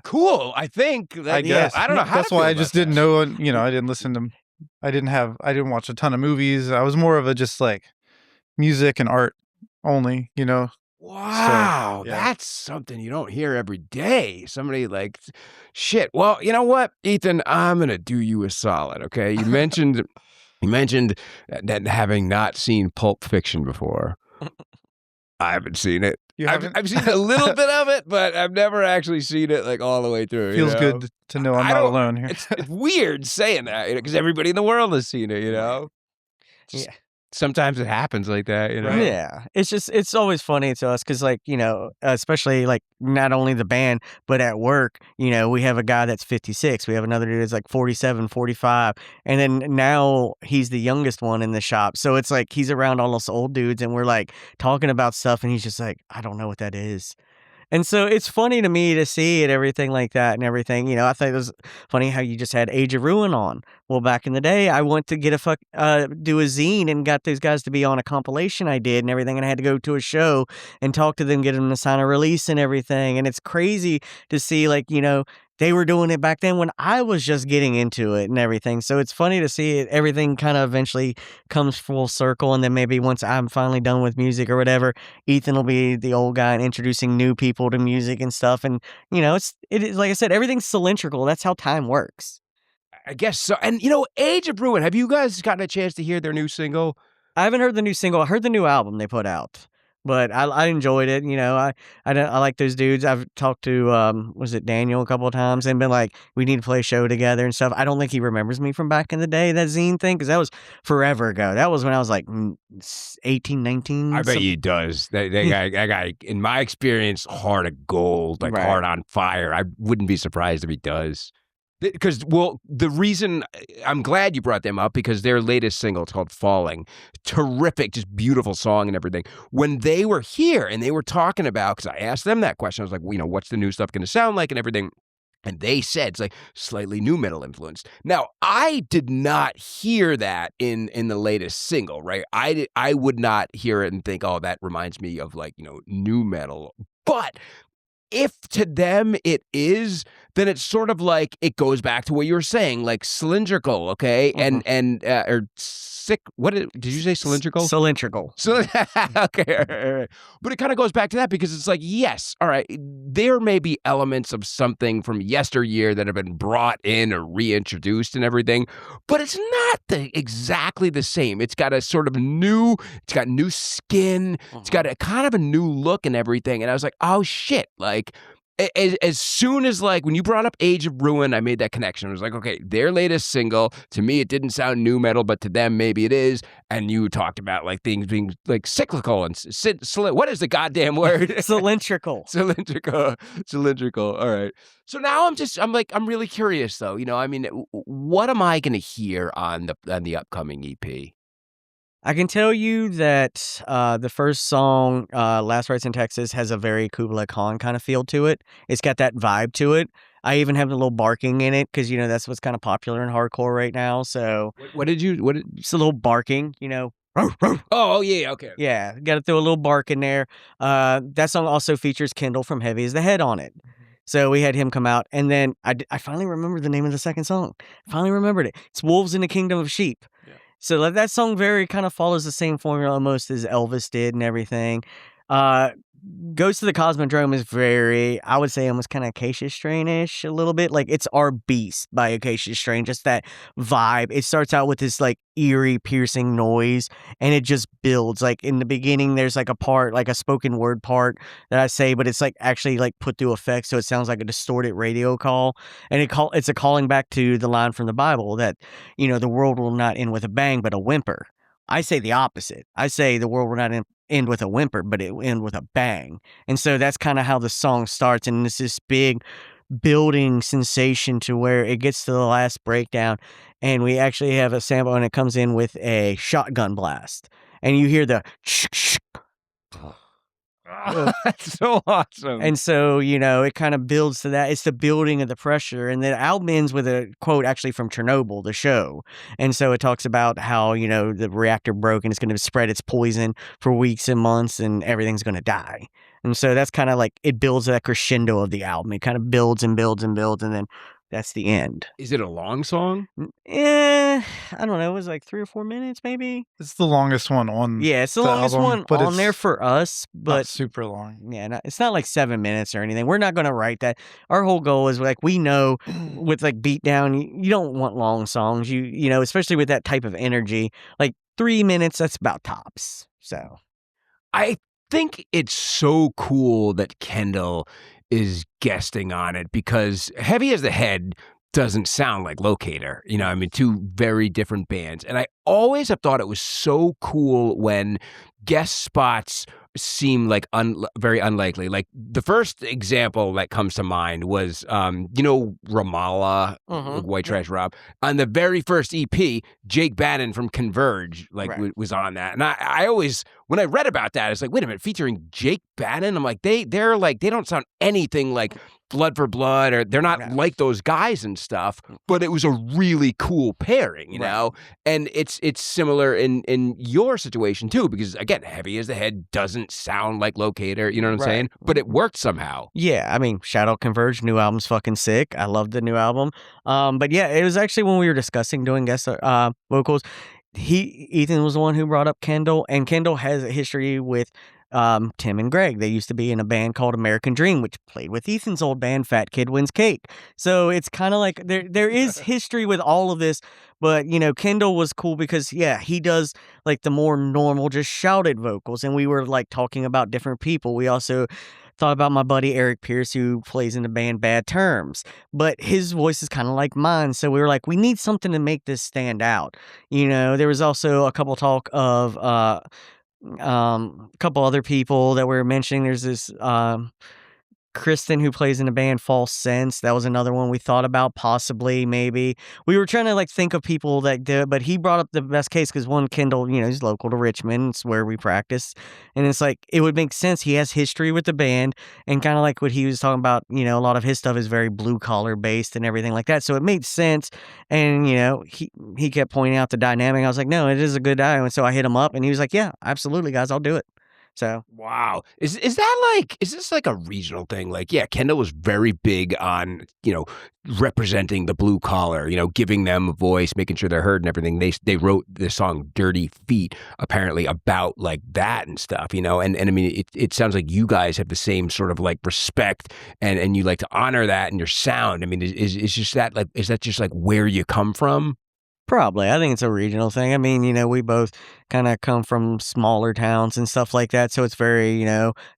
Cool. I think. I guess I don't know how that's to why feel I about just that. didn't know. I didn't listen to. I didn't watch a ton of movies. I was more of a just like music and art only. Wow, yeah. that's something you don't hear every day. Somebody like, shit. Well, you know what, Ethan, I'm gonna do you a solid. Okay, you mentioned that having not seen Pulp Fiction before. I haven't seen it. You I've haven't? seen a little bit of it, but I've never actually seen it like all the way through. Feels good to know I'm I not don't- alone here. It's weird saying that, because everybody in the world has seen it. Just- Yeah. Sometimes it happens like that. Right. Yeah, it's always funny to us because, like, especially like not only the band, but at work, we have a guy that's 56. We have another dude that's like 47, 45. And then now he's the youngest one in the shop. So it's like he's around all those old dudes and we're like talking about stuff and he's just like, I don't know what that is. And so it's funny to me to see it, everything like that and everything. I thought it was funny how you just had Age of Ruin on. Well, back in the day, I went to get do a zine and got those guys to be on a compilation I did and everything. And I had to go to a show and talk to them, get them to sign a release and everything. And it's crazy to see, like, they were doing it back then when I was just getting into it and everything. So it's funny to see it. Everything kind of eventually comes full circle. And then maybe once I'm finally done with music or whatever, Ethan will be the old guy and introducing new people to music and stuff. And, it is, like I said, everything's cylindrical. That's how time works. I guess so. And Age of Ruin. Have you guys gotten a chance to hear their new single? I haven't heard the new single. I heard the new album they put out. But I enjoyed it. I like those dudes. I've talked to was it Daniel a couple of times and been like, we need to play a show together and stuff. I don't think he remembers me from back in the day, that zine thing, because that was forever ago. That was when I was like 18, 19. I bet he does. That guy, in my experience, heart of gold, like Right. heart on fire. I wouldn't be surprised if he does. Because, the reason I'm glad you brought them up, because their latest single, it's called Falling. Terrific, just beautiful song and everything. When they were here and they were talking about, because I asked them that question, I was like, what's the new stuff going to sound like and everything? And they said it's like slightly new metal influenced. Now, I did not hear that in the latest single, right? I would not hear it and think, oh, that reminds me of like, new metal. But if to them it is, then it's sort of like it goes back to what you were saying, like cylindrical, okay? And or sick. What did you say? Cylindrical? Cylindrical. So okay, all right. But it kind of goes back to that because it's like, yes, all right, there may be elements of something from yesteryear that have been brought in or reintroduced and everything, but it's not exactly the same. It's got a sort of new, it's got new skin, it's got a kind of a new look and everything. And I was like, oh shit, like. As soon as, like, when you brought up Age of Ruin, I made that connection. I was like, okay, their latest single, to me, it didn't sound new metal, but to them, maybe it is. And you talked about, like, things being, like, cyclical and what is the goddamn word? Cylindrical. Cylindrical. All right. So now I'm really curious, though. I mean, what am I going to hear on the upcoming E EP? I can tell you that the first song, Last Rites in Texas, has a very Kublai Khan kind of feel to it. It's got that vibe to it. I even have a little barking in it because that's what's kind of popular in hardcore right now. So What did you? just a little barking. Oh yeah, okay. Yeah, got to throw a little bark in there. That song also features Kendall from Heavy as the Head on it. So we had him come out, and then I finally remembered the name of the second song. Finally remembered it. It's Wolves in the Kingdom of Sheep. Yeah. So that song very kind of follows the same formula almost as Elvis did and everything. Goes to the Cosmodrome is very, I would say, almost kind of Acacia Strain-ish a little bit. Like, it's Our Beast by Acacia Strain, just that vibe. It starts out with this, like, eerie, piercing noise, and it just builds. Like, in the beginning, there's, like, a part, like a spoken word part that I say, but it's, like, actually, like, put through effect, so it sounds like a distorted radio call. And it's a calling back to the line from the Bible that, the world will not end with a bang, but a whimper. I say the opposite. I say the world will not end with a whimper, but it will end with a bang. And so that's kind of how the song starts. And it's this big building sensation to where it gets to the last breakdown. And we actually have a sample, and it comes in with a shotgun blast. And you hear the That's so awesome. And so, it kind of builds to that. It's the building of the pressure. And the album ends with a quote actually from Chernobyl, the show. And so it talks about how, the reactor broke and it's going to spread its poison for weeks and months and everything's going to die. And so that's kind of like, it builds that crescendo of the album. It kind of builds and builds and builds. And then that's the end. Is it a long song? I don't know. It was like 3 or 4 minutes, maybe. It's the longest one on. Yeah, it's the longest album, one but on it's there for us. not But super long. yeah, it's not like 7 minutes or anything. We're not going to write that. Our whole goal is like, we know with like Beatdown, you don't want long songs. You especially with that type of energy, like 3 minutes, that's about tops. So I think it's so cool that Kendall is guesting on it because Heavy as the Head doesn't sound like Locator. Two very different bands. And I always have thought it was so cool when guest spots seem like very unlikely. Like the first example that comes to mind was, Ramallah, White Trash Rob. On the very first EP, Jake Bannon from Converge was on that. And I always, when I read about that, it's like, wait a minute, featuring Jake Bannon? I'm like, they don't sound anything like Blood for Blood, or they're not like those guys and stuff, but it was a really cool pairing, and it's similar in your situation too, because again, Heavy as the Head doesn't sound like Locator, you know what I'm saying? But it worked somehow. Yeah, I mean, shout out Converge, new album's fucking sick. I love the new album. But yeah, it was actually when we were discussing doing guest vocals, Ethan was the one who brought up Kendall, and Kendall has a history with Tim and Greg. They used to be in a band called American Dream, which played with Ethan's old band, Fat Kid Wins Cake. So it's kind of like there is history with all of this, but Kendall was cool because he does like the more normal, just shouted vocals, and we were like talking about different people. We also thought about my buddy Eric Pierce, who plays in the band Bad Terms, but his voice is kind of like mine. So we were like, we need something to make this stand out. There was also a couple talk of a couple other people that we're mentioning. There's this Kristen, who plays in the band False Sense. That was another one we thought about, possibly, maybe. We were trying to like think of people that did, but he brought up the best case because one, Kendall, he's local to Richmond. It's where we practice. And it's like, it would make sense. He has history with the band, and kind of like what he was talking about, a lot of his stuff is very blue collar based and everything like that. So it made sense. And, he kept pointing out the dynamic. I was like, no, it is a good dynamic. And so I hit him up, and he was like, yeah, absolutely, guys, I'll do it. So wow, is this like a regional thing? Like, yeah, Kendall was very big on representing the blue collar, giving them a voice, making sure they're heard and everything. They wrote the song "Dirty Feet" apparently about like that and stuff, and I mean it sounds like you guys have the same sort of like respect and you like to honor that in your sound. I mean, is that just like where you come from? Probably. I think it's a regional thing. I mean, we both kind of come from smaller towns and stuff like that. So it's very,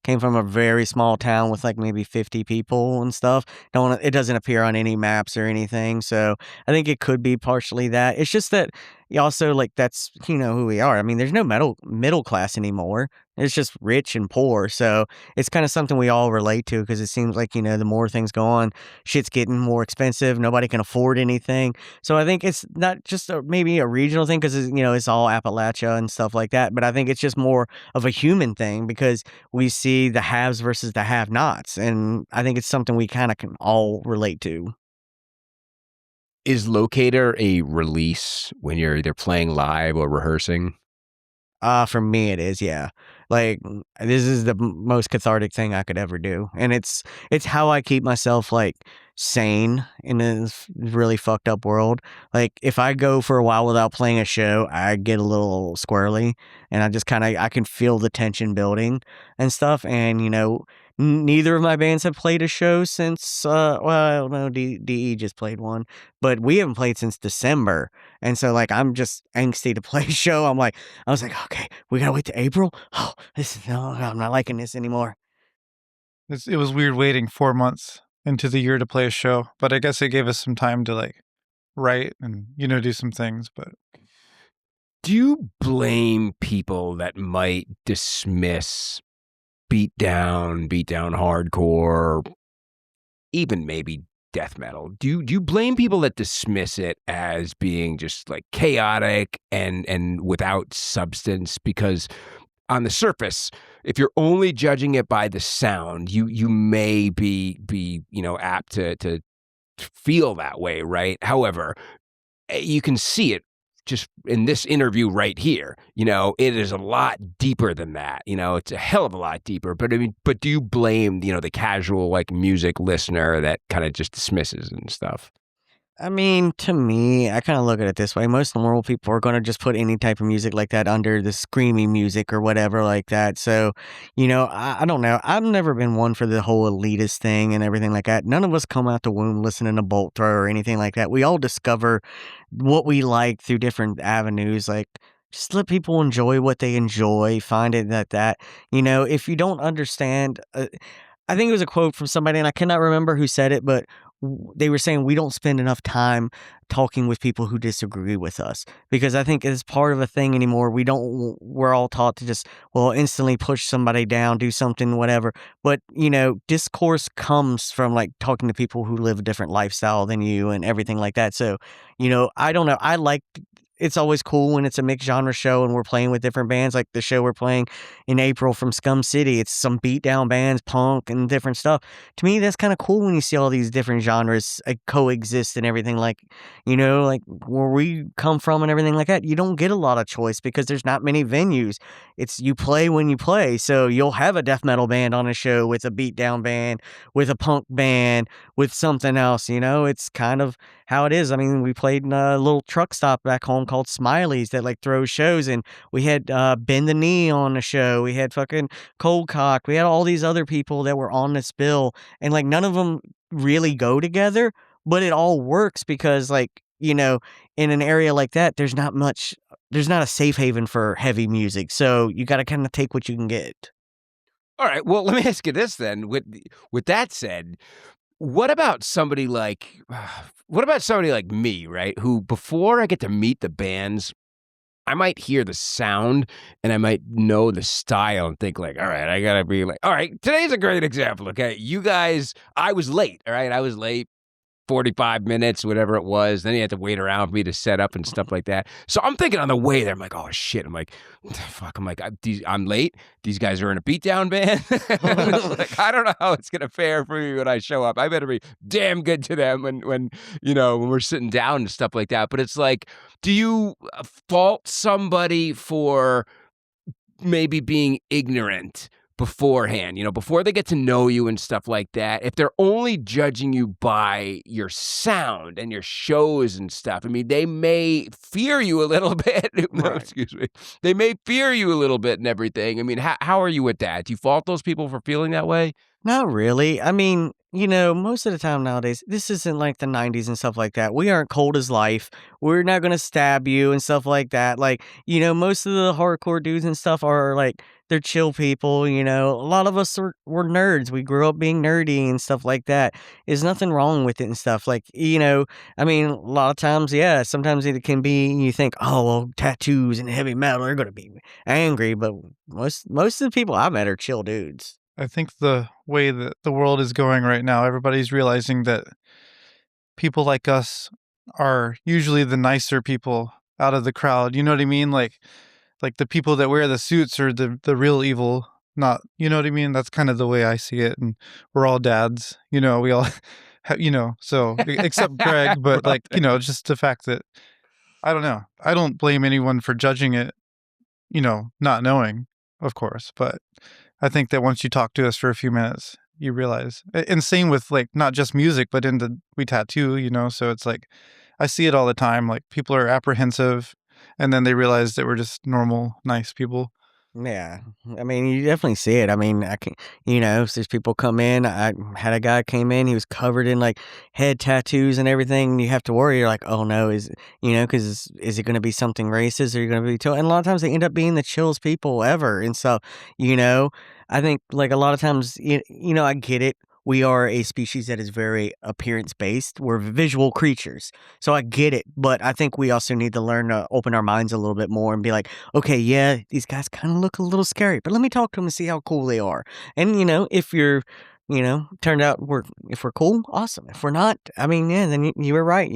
came from a very small town with like maybe 50 people and stuff. It doesn't appear on any maps or anything. So I think it could be partially that. It's just that also like that's, who we are. I mean, there's no middle class anymore. It's just rich and poor. So it's kind of something we all relate to because it seems like, the more things go on, shit's getting more expensive. Nobody can afford anything. So I think it's not just maybe a regional thing because, it's all Appalachia and stuff like that. But I think it's just more of a human thing because we see the haves versus the have-nots, and I think it's something we kind of can all relate to. Is Locator a release when you're either playing live or rehearsing? For me, it is, yeah. Like, this is the most cathartic thing I could ever do, and it's how I keep myself like sane in this really fucked up world. Like, if I go for a while without playing a show, I get a little squirrely, and I just kind of I can feel the tension building and stuff. And neither of my bands have played a show since. Well, I don't know. DE just played one, but we haven't played since December, and so like I'm just angsty to play a show. I was like, okay, we gotta wait to April. Oh, no, I'm not liking this anymore. It was weird waiting 4 months into the year to play a show, but I guess it gave us some time to like write and do some things. But Do you blame people that might dismiss beatdown hardcore, even maybe death metal? Do you blame people that dismiss it as being just like chaotic and without substance? Because on the surface, if you're only judging it by the sound, you may be apt to feel that way, right? However, you can see it just in this interview right here. It is a lot deeper than that. It's a hell of a lot deeper. But I mean, do you blame the casual like music listener that kind of just dismisses and stuff? I mean, to me, I kind of look at it this way. Most normal people are going to just put any type of music like that under the screamy music or whatever like that. So, I don't know. I've never been one for the whole elitist thing and everything like that. None of us come out the womb listening to Bolt Throw or anything like that. We all discover what we like through different avenues. Like, just let people enjoy what they enjoy. Find it that. If you don't understand, I think it was a quote from somebody, and I cannot remember who said it, but they were saying we don't spend enough time talking with people who disagree with us, because I think it's part of a thing anymore. We're all taught to just, well, instantly push somebody down, do something, whatever. But, discourse comes from like talking to people who live a different lifestyle than you and everything like that. So, I don't know. It's always cool when it's a mixed genre show and we're playing with different bands, like the show we're playing in April from Scum City. It's some beatdown bands, punk, and different stuff. To me, that's kind of cool when you see all these different genres coexist and everything. Like, like where we come from and everything like that. You don't get a lot of choice because there's not many venues. It's you play when you play. So you'll have a death metal band on a show with a beatdown band, with a punk band, with something else. It's kind of how it is. I mean, we played in a little truck stop back home called Smiley's that like throws shows, and we had Bend the Knee on the show. We had fucking Cold Cock. We had all these other people that were on this bill, and like none of them really go together, but it all works because like in an area like that, there's not a safe haven for heavy music, so you got to kind of take what you can get. All right. Well, let me ask you this then. With that said, what about somebody like me, right? Who before I get to meet the bands, I might hear the sound and I might know the style and think like, all right, I gotta be like, all right, today's a great example. Okay. You guys, I was late. All right. I was late 45 minutes, whatever it was. Then you had to wait around for me to set up and stuff like that. So I'm thinking on the way there, I'm like, oh shit. I'm like, fuck. I'm like, I'm late. These guys are in a beatdown band. Like, I don't know how it's gonna fare for me when I show up. I better be damn good to them when we're sitting down and stuff like that. But it's like, do you fault somebody for maybe being ignorant beforehand, before they get to know you and stuff like that? If they're only judging you by your sound and your shows and stuff, I mean, they may fear you a little bit. No, Right. excuse me. They may fear you a little bit and everything. I mean, how are you with that? Do you fault those people for feeling that way? Not really. I mean, most of the time nowadays, this isn't like the 90s and stuff like that. We aren't cold as life. We're not going to stab you and stuff like that. Like, most of the hardcore dudes and stuff are like, they're chill people. A lot of us were nerds. We grew up being nerdy and stuff like that. There's nothing wrong with it and stuff. Like, I mean, a lot of times, yeah, sometimes it can be, you think, oh, well, tattoos and heavy metal are going to be angry. But most of the people I met are chill dudes. I think the way that the world is going right now, everybody's realizing that people like us are usually the nicer people out of the crowd. You know what I mean? Like, like the people that wear the suits are the real evil. Not, you know what I mean? That's kind of the way I see it. And we're all dads, we all, so except Greg, but like, just the fact that I don't know. I don't blame anyone for judging it, not knowing, of course. But I think that once you talk to us for a few minutes, you realize, and same with like not just music, but we tattoo, so it's like, I see it all the time. Like people are apprehensive and then they realize that we're just normal, nice people. Yeah, I mean, you definitely see it. I mean, I can, there's people come in. I had a guy came in. He was covered in like head tattoos and everything. And you have to worry. You're like, oh no, because is it going to be something racist? Or are you going to be? And a lot of times they end up being the chillest people ever. And so, I think like a lot of times, I get it. We are a species that is very appearance based. We're visual creatures. So I get it. But I think we also need to learn to open our minds a little bit more and be like, okay, yeah, these guys kind of look a little scary, but let me talk to them and see how cool they are. And, if you're, turned out if we're cool, awesome. If we're not, I mean, yeah, then you were right,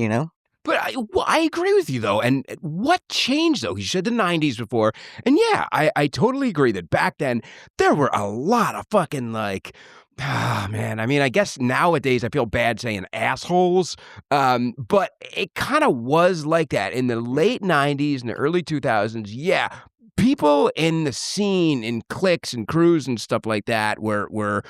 But I agree with you, though. And what changed, though? You said the 90s before. And yeah, I totally agree that back then, there were a lot of fucking, like, man. I mean, I guess nowadays I feel bad saying assholes. But it kind of was like that. In the late 90s and the early 2000s, yeah. People in the scene, in cliques and crews and stuff like that were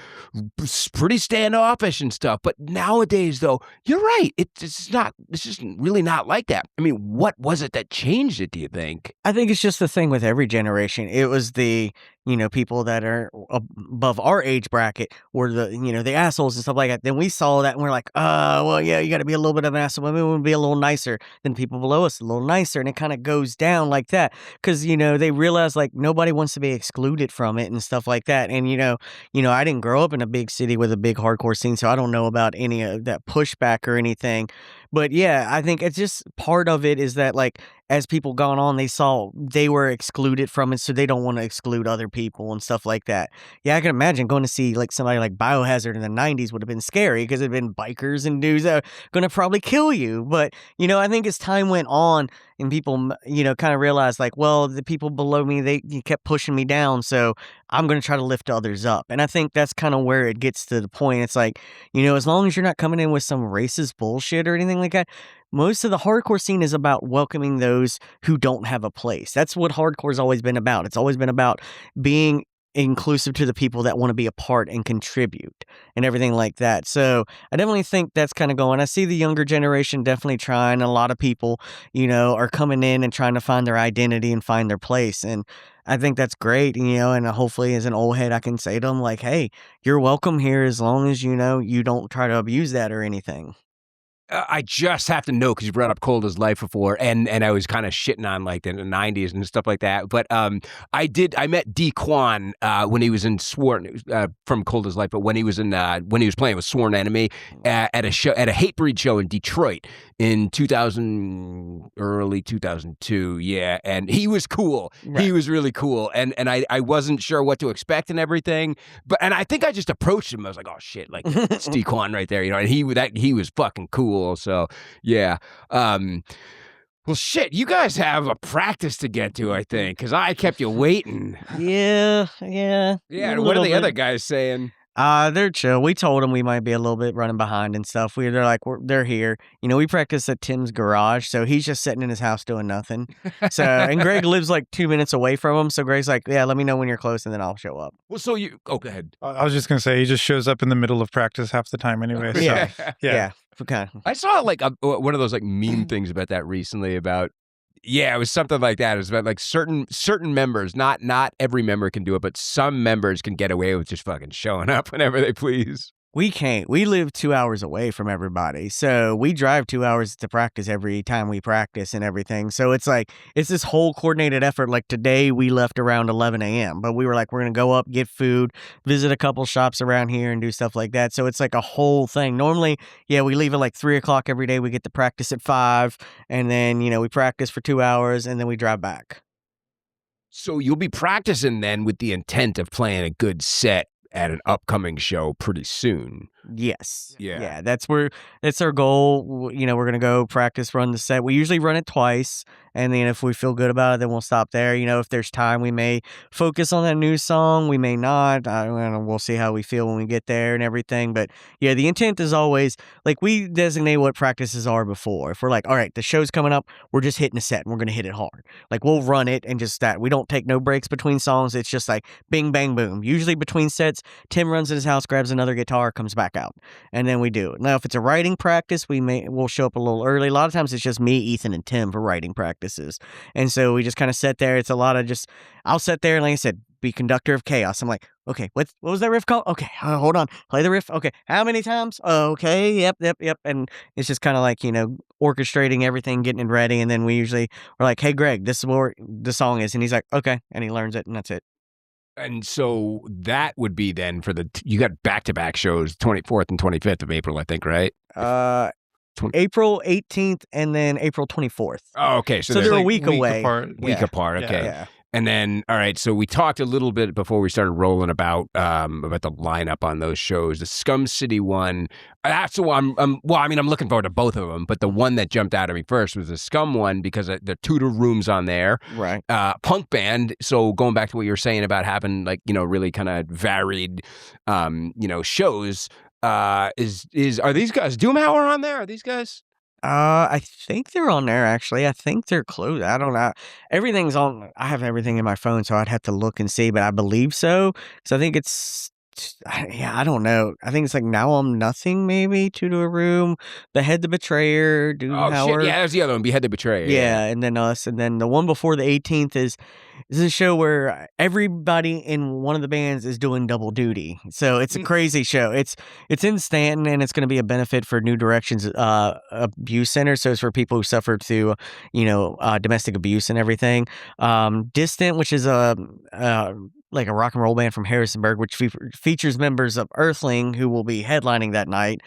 pretty standoffish and stuff. But nowadays, though, you're right. It's just really not like that. I mean, what was it that changed it, do you think? I think it's just the thing with every generation. It was the, people that are above our age bracket were the assholes and stuff like that. Then we saw that and we're like, well, yeah, you got to be a little bit of an asshole. Maybe we'll be a little nicer than people below us, a little nicer. And it kind of goes down like that because, they realize like nobody wants to be excluded from it and stuff like that. And, I didn't grow up in a big city with a big hardcore scene, so I don't know about any of that pushback or anything. But yeah, I think it's just part of it is that like as people gone on, they saw they were excluded from it, so they don't want to exclude other people and stuff like that. Yeah, I can imagine going to see like somebody like Biohazard in the 90s would have been scary because it'd been bikers and dudes that are going to probably kill you. But, I think as time went on and people, kind of realized like, well, the people below me, they kept pushing me down, so I'm going to try to lift others up. And I think that's kind of where it gets to the point. It's like, as long as you're not coming in with some racist bullshit or anything like that, most of the hardcore scene is about welcoming those who don't have a place. That's what hardcore's always been about. It's always been about being inclusive to the people that want to be a part and contribute and everything like that. So I definitely think that's kind of going. I see the younger generation definitely trying. A lot of people, are coming in and trying to find their identity and find their place. And I think that's great, and hopefully as an old head, I can say to them like, hey, you're welcome here as long as, you don't try to abuse that or anything. I just have to know because you brought up Cold as Life before, and I was kind of shitting on like the 90s and stuff like that. But I met D Quan when he was in Sworn from Cold as Life, but when he was playing with Sworn Enemy at a Hatebreed show in Detroit in early 2002, yeah, and he was cool. Right. He was really cool, and I wasn't sure what to expect and everything, and I think I just approached him. I was like, oh shit, like it's D Quan right there, and he was fucking cool. So yeah. Well, shit, you guys have a practice to get to, I think, because I kept you waiting. Yeah. What are the other guys saying? They're chill. We told them we might be a little bit running behind and stuff. They're like, they're here. We practice at Tim's garage, so he's just sitting in his house doing nothing. So, and Greg lives like 2 minutes away from him, so Greg's like, yeah, let me know when you're close, and then I'll show up. Well, so go ahead. I was just gonna say he just shows up in the middle of practice half the time anyway. So. Yeah. Okay. I saw like one of those like meme things about that recently about. Yeah, it was something like that. It was about like certain members, not every member can do it, but some members can get away with just fucking showing up whenever they please. We can't. We live 2 hours away from everybody. So we drive 2 hours to practice every time we practice and everything. So it's like, it's this whole coordinated effort. Like today we left around 11 a.m., but we were like, we're going to go up, get food, visit a couple shops around here and do stuff like that. So it's like a whole thing. Normally, yeah, we leave at like 3 o'clock every day. We get to practice at 5 and then, we practice for 2 hours and then we drive back. So you'll be practicing then with the intent of playing a good set at an upcoming show pretty soon. Yes. Yeah. That's our goal. You know, we're gonna go practice, run the set. We usually run it twice, and then if we feel good about it, then we'll stop there. You know, if there's time, we may focus on that new song. We may not. I don't know, we'll see how we feel when we get there and everything. But yeah, the intent is always like we designate what practices are before. If we're like, all right, the show's coming up, we're just hitting a set and we're gonna hit it hard. Like we'll run it and just that. We don't take no breaks between songs. It's just like bing bang boom. Usually between sets, Tim runs in his house, grabs another guitar, comes back out, and then we do it. Now, if it's a writing practice, we'll show up a little early. A lot of times, it's just me, Ethan, and Tim for writing practices, and so we just kind of sit there. It's a lot of just I'll sit there and, like I said, be conductor of chaos. I'm like, okay, what was that riff called? Okay, hold on, play the riff. Okay, how many times? Okay, yep, and it's just kind of like orchestrating everything, getting it ready, and then we're like, hey, Greg, this is where the song is, and he's like, okay, and he learns it, and that's it. And so that would be then for you got back-to-back shows, 24th and 25th of April, I think, right? April 18th and then April 24th. Oh, okay. So they're like a week away. Week apart. Okay. Yeah. And then, all right, so we talked a little bit before we started rolling about the lineup on those shows. The Scum City one, that's the one. I'm looking forward to both of them, but the one that jumped out at me first was the Scum one because the Tudor rooms on there, right? Punk band. So going back to what you were saying about having really kind of varied, shows. Are these guys Doomhauer on there? Are these guys? I think they're on there actually. I think they're closed. I don't know. Everything's on. I have everything in my phone, so I'd have to look and see, but I believe so. So I think it's. Yeah, I don't know. I think it's like Now I'm Nothing, maybe To a Room, Behead the Betrayer, Oh shit! Yeah, there's the other one, Behead the Betrayer. Yeah, and then us, and then the one before the 18th is a show where everybody in one of the bands is doing double duty. So it's a crazy show. It's in Stanton, and it's going to be a benefit for New Directions Abuse Center. So it's for people who suffered through, domestic abuse and everything. Distant, which is like a rock and roll band from Harrisonburg, which features members of Earthling who will be headlining that night.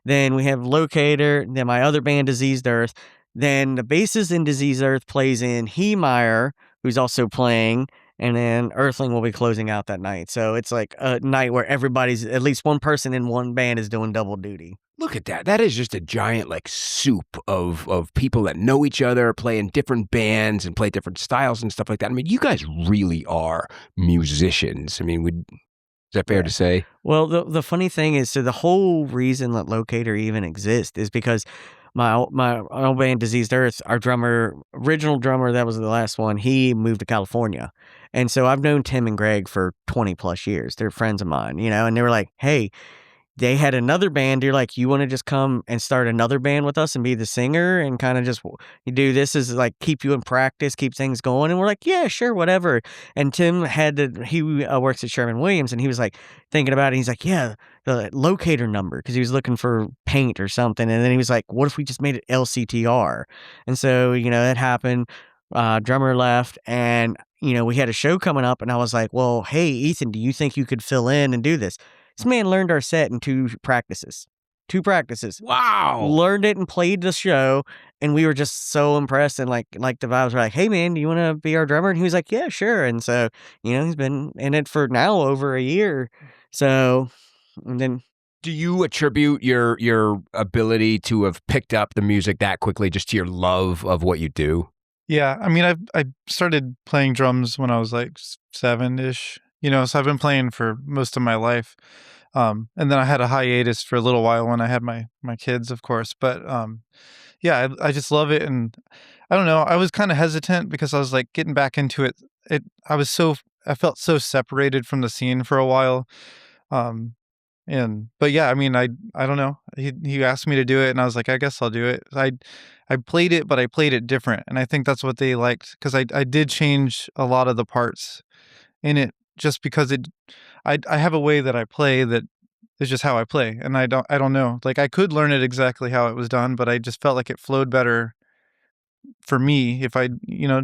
Then we have Locator. Then my other band, Diseased Earth. Then the bassist in Diseased Earth plays in Heemeyer, who's also playing. And then Earthling will be closing out that night. So it's like a night where everybody's, at least one person in one band is doing double duty. Look at that. That is just a giant soup of people that know each other, play in different bands and play different styles and stuff like that. I mean, you guys really are musicians. I mean, is that fair to say? Well, the funny thing is, so the whole reason that Locator even exists is because my old band, Diseased Earth, our original drummer, that was the last one, he moved to California. And so I've known Tim and Greg for 20 plus years. They're friends of mine, and they were like, hey, they had another band. You're like, you want to just come and start another band with us and be the singer and kind of just you do this is like keep you in practice, keep things going. And we're like, yeah, sure, whatever. And Tim he works at Sherman-Williams, and he was like thinking about it. He's like, yeah, the Locator number, because he was looking for paint or something. And then he was like, what if we just made it LCTR? And so, that happened. Drummer left, and we had a show coming up, and I was like, well, hey, Ethan, do you think you could fill in and do this? This man learned our set in two practices. Wow. Learned it and played the show, and we were just so impressed, and like the vibes were like, hey man, do you want to be our drummer? And he was like, yeah, sure. And so, he's been in it for now over a year. So, and then do you attribute your ability to have picked up the music that quickly just to your love of what you do? Yeah, I mean, I started playing drums when I was like 7-ish. So I've been playing for most of my life. And then I had a hiatus for a little while when I had my kids, of course. But yeah, I just love it. And I don't know, I was kind of hesitant because I was like getting back into it. I felt so separated from the scene for a while. But yeah, I mean, I don't know. He asked me to do it, and I was like, I guess I'll do it. I played it, but I played it different. And I think that's what they liked, because I did change a lot of the parts in it. Just because I have a way that I play that is just how I play, and I don't know. Like I could learn it exactly how it was done, but I just felt like it flowed better for me if I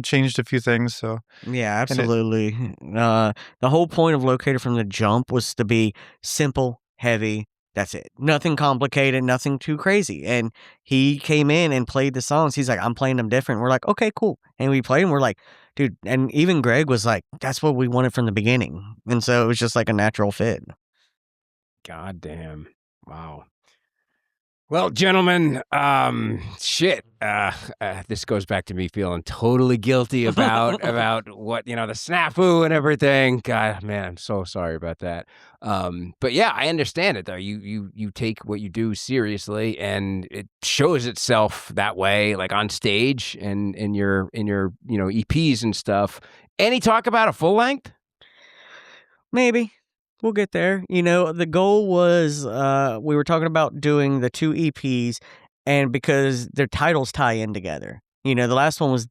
changed a few things. So yeah, absolutely. The whole point of Locator from the jump was to be simple, heavy. That's it. Nothing complicated, nothing too crazy. And he came in and played the songs. He's like, I'm playing them different. We're like, okay, cool. And we played them. We're like, dude. And even Greg was like, that's what we wanted from the beginning. And so it was just like a natural fit. God damn. Wow. Well, gentlemen, shit. This goes back to me feeling totally guilty about what the snafu and everything. God, man, I'm so sorry about that. But yeah, I understand it though. You take what you do seriously, and it shows itself that way, like on stage and in your EPs and stuff. Any talk about a full length? Maybe. We'll get there. The goal was we were talking about doing the 2 EPs, and because their titles tie in together. The last one was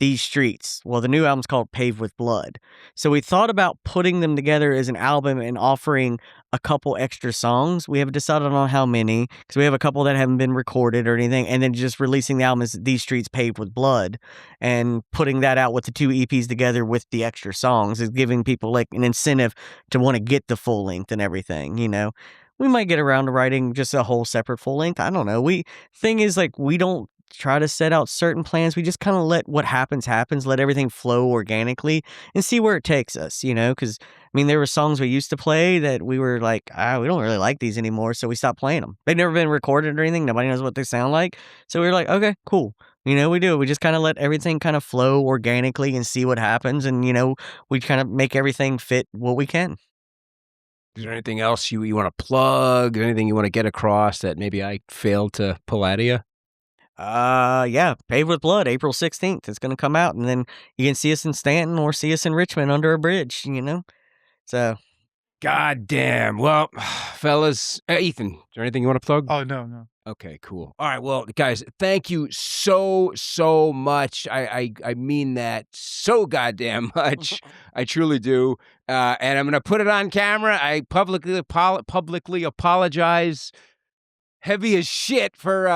These Streets. Well, the new album's called Paved with Blood. So we thought about putting them together as an album and offering a couple extra songs. We haven't decided on how many, because we have a couple that haven't been recorded or anything, and then just releasing the album as These Streets Paved with Blood, and putting that out with the 2 EPs together with the extra songs is giving people like an incentive to want to get the full length and everything. We might get around to writing just a whole separate full length. I don't know. Thing is, like, we don't try to set out certain plans. We just kind of let what happens, let everything flow organically and see where it takes us, because, there were songs we used to play that we were like, we don't really like these anymore, so we stopped playing them. They've never been recorded or anything. Nobody knows what they sound like. So we were like, okay, cool. We do. We just kind of let everything kind of flow organically and see what happens. And, we kind of make everything fit what we can. Is there anything else you want to plug? Anything you want to get across that maybe I failed to pull out of you? Yeah, Paved with Blood, April 16th. It's going to come out, and then you can see us in Stanton or see us in Richmond under a bridge, So. God damn. Well, fellas, Ethan, is there anything you want to plug? Oh, no. Okay, cool. All right, well, guys, thank you so much. I mean that so goddamn much. I truly do. And I'm going to put it on camera. I publicly apologize. Heavy as shit for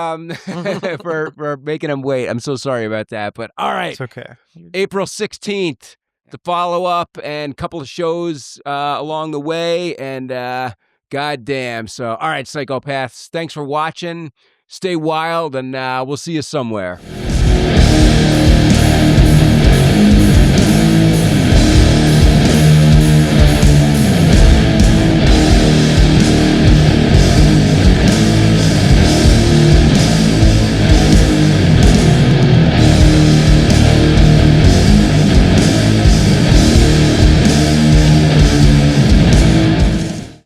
for making them wait. I'm so sorry about that. But all right. It's okay. April 16th, the follow-up and couple of shows along the way. And goddamn. So, all right, psychopaths, thanks for watching. Stay wild, and we'll see you somewhere.